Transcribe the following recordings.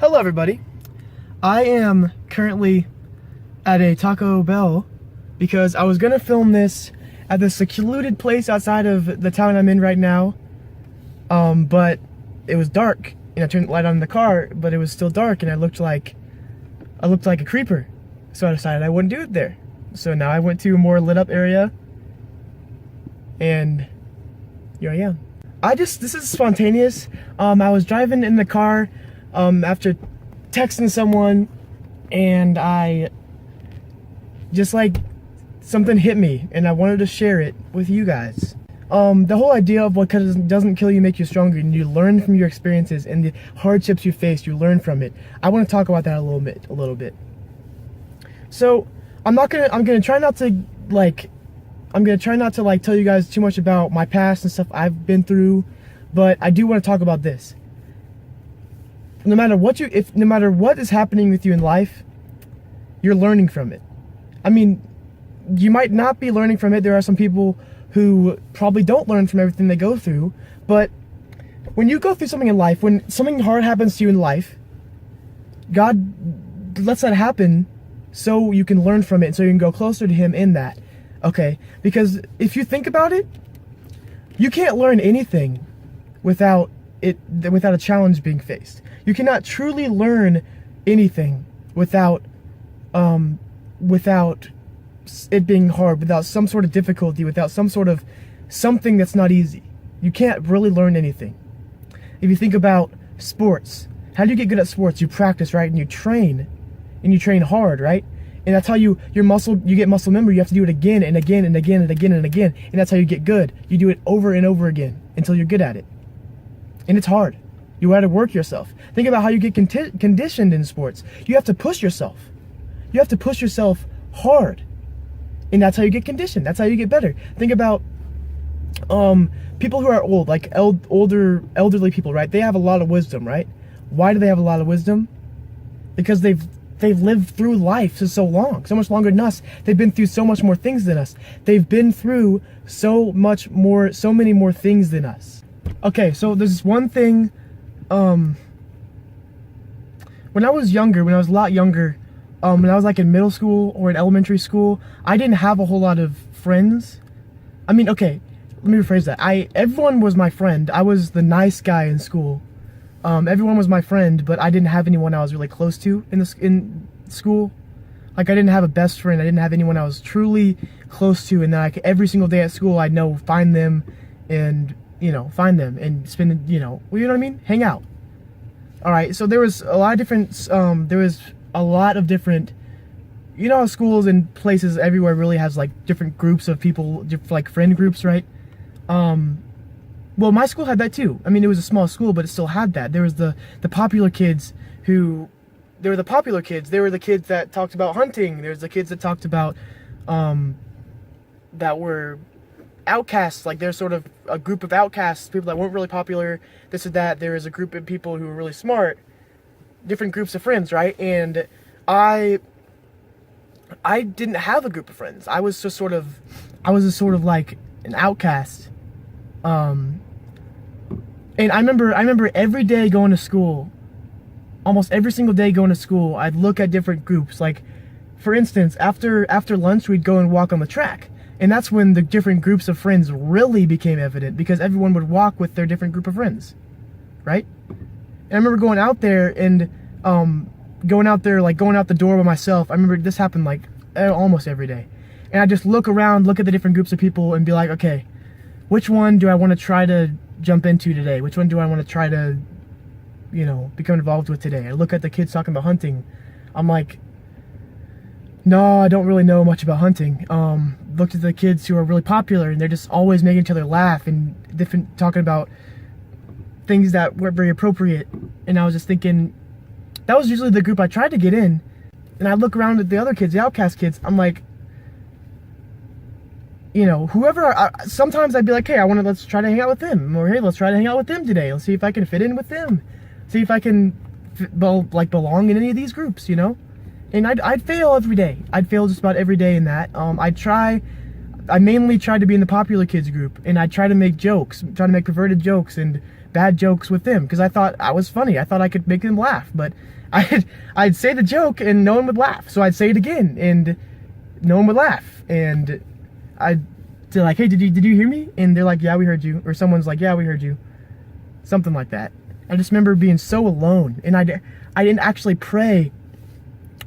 Hello everybody. I am currently at a Taco Bell because I was gonna film this at this secluded place outside of the town I'm in right now, but it was dark and I turned the light on in the car, but it was still dark and I looked like a creeper, so I decided I wouldn't do it there. So now I went to a more lit up area and here I am. This is spontaneous. I was driving in the car after texting someone, and I just something hit me and I wanted to share it with you guys. The whole idea of what doesn't kill you make you stronger, and you learn from your experiences and the hardships you face, you learn from it. I want to talk about that a little bit. So I'm gonna try not to tell you guys too much about my past and stuff I've been through, but I do want to talk about this. No matter what is happening with you in life, you're learning from it. I mean, you might not be learning from it. There are some people who probably don't learn from everything they go through, but when you go through something in life, when something hard happens to you in life, God lets that happen so you can learn from it and so you can go closer to Him in that. Okay? Because if you think about it, you can't learn anything without a challenge being faced. You cannot truly learn anything without it being hard, without some sort of difficulty, without something that's not easy. You can't really learn anything. If you think about sports, how do you get good at sports? You practice, right? And you train hard, right? And that's how you get muscle memory. You have to do it again and again and again and again and again, and that's how you get good. You do it over and over again until you're good at it. And it's hard. You got to work yourself. Think about how you get conditioned in sports. You have to push yourself. You have to push yourself hard. And that's how you get conditioned. That's how you get better. Think about people who are old, like elderly people, right? They have a lot of wisdom, right? Why do they have a lot of wisdom? Because they've lived through life for so long, so much longer than us. They've been through so much more things than us. They've been through so many more things than us. Okay, so there's one thing. When I was a lot younger, when I was in middle school or in elementary school, I didn't have a whole lot of friends. I mean, okay, let me rephrase that. Everyone was my friend. I was the nice guy in school. Everyone was my friend, but I didn't have anyone I was really close to in school. I didn't have a best friend. I didn't have anyone I was truly close to, and that every single day at school I'd find them and spend, you know what I mean? Hang out. All right, so there was a lot of different, schools and places everywhere really has different groups of people, friend groups, right? Well, my school had that too. I mean, it was a small school, but it still had that. There was the popular kids They were the kids that talked about hunting. There was the kids that talked about, that were outcasts. There's sort of a group of outcasts, people that weren't really popular, this or that. There was a group of people who were really smart, different groups of friends, right? And I didn't have a group of friends. I was just sort of like an outcast. And I remember every day going to school, almost every single day going to school, I'd look at different groups. For instance, after lunch, we'd go and walk on the track. And that's when the different groups of friends really became evident, because everyone would walk with their different group of friends, right? And I remember going out there and going out the door by myself. I remember this happened almost every day. And I just look around, look at the different groups of people and be like, okay, which one do I want to try to jump into today? Which one do I want to try to, become involved with today? I look at the kids talking about hunting. I'm like, no, I don't really know much about hunting. Looked at the kids who are really popular, and they're just always making each other laugh and talking about things that weren't very appropriate. And I was just thinking, that was usually the group I tried to get in. And I look around at the other kids, the outcast kids. I'm like, sometimes I'd be like, hey, let's try to hang out with them. Or hey, let's try to hang out with them today. Let's see if I can fit in with them. See if I can belong in any of these groups, And I'd fail every day. I'd fail just about every day in that. I mainly tried to be in the popular kids group, and I'd try to make perverted jokes and bad jokes with them because I thought I was funny. I thought I could make them laugh, but I'd say the joke and no one would laugh. So I'd say it again and no one would laugh. And I'd say like, hey, did you hear me? And they're like, yeah, we heard you. Or someone's like, yeah, we heard you. Something like that. I just remember being so alone, and I didn't actually pray.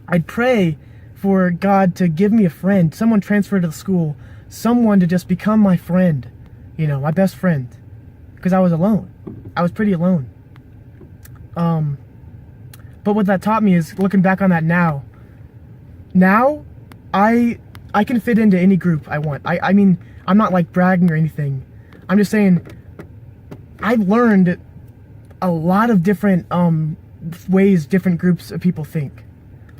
I'd pray for God to give me a friend, someone transferred to the school, someone to just become my friend, my best friend, because I was alone. I was pretty alone. But what that taught me is, looking back on that now I can fit into any group I want. I mean, I'm not like bragging or anything. I'm just saying I learned a lot of different ways different groups of people think.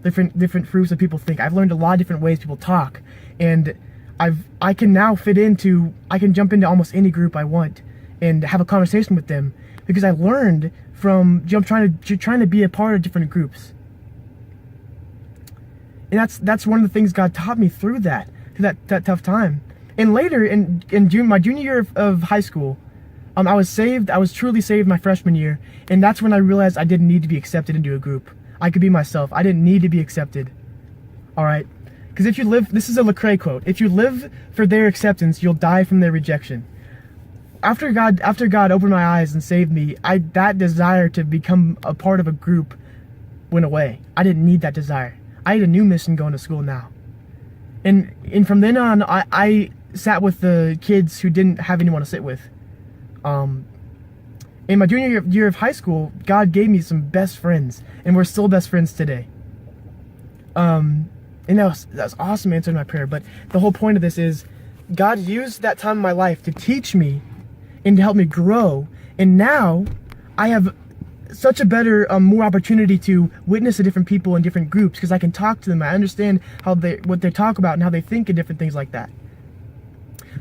Different groups of people think. I've learned a lot of different ways people talk, and I can now I can jump into almost any group I want and have a conversation with them because I learned from trying to be a part of different groups. And that's one of the things God taught me through that tough time. And later in my junior year of high school, I was saved. I was truly saved my freshman year, and that's when I realized I didn't need to be accepted into a group. I could be myself. I didn't need to be accepted. All right? Because if you live, this is a Lecrae quote, if you live for their acceptance, you'll die from their rejection. After God opened my eyes and saved me, that desire to become a part of a group went away. I didn't need that desire. I had a new mission going to school now. And from then on, I sat with the kids who didn't have anyone to sit with. In my junior year of high school, God gave me some best friends, and we're still best friends today. And that was awesome answering my prayer. But the whole point of this is, God used that time in my life to teach me and to help me grow. And now I have such a better, more opportunity to witness to different people in different groups because I can talk to them. I understand what they talk about and how they think and different things like that.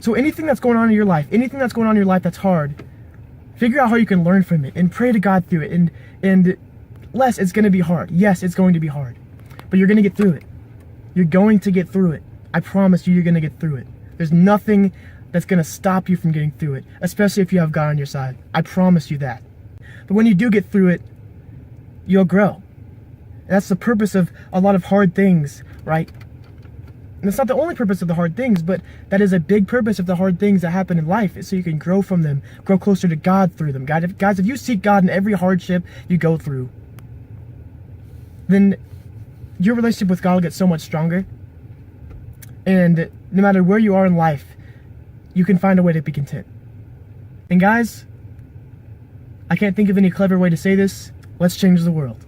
So anything that's going on in your life, that's hard, figure out how you can learn from it and pray to God through it. And less, it's going to be hard. Yes, it's going to be hard, but you're going to get through it. You're going to get through it. I promise you're going to get through it. There's nothing that's going to stop you from getting through it, especially if you have God on your side. I promise you that. But when you do get through it, you'll grow. And that's the purpose of a lot of hard things, right? And it's not the only purpose of the hard things, but that is a big purpose of the hard things that happen in life, is so you can grow from them, grow closer to God through them. Guys, if you seek God in every hardship you go through, then your relationship with God will get so much stronger. And no matter where you are in life, you can find a way to be content. And guys, I can't think of any clever way to say this. Let's change the world.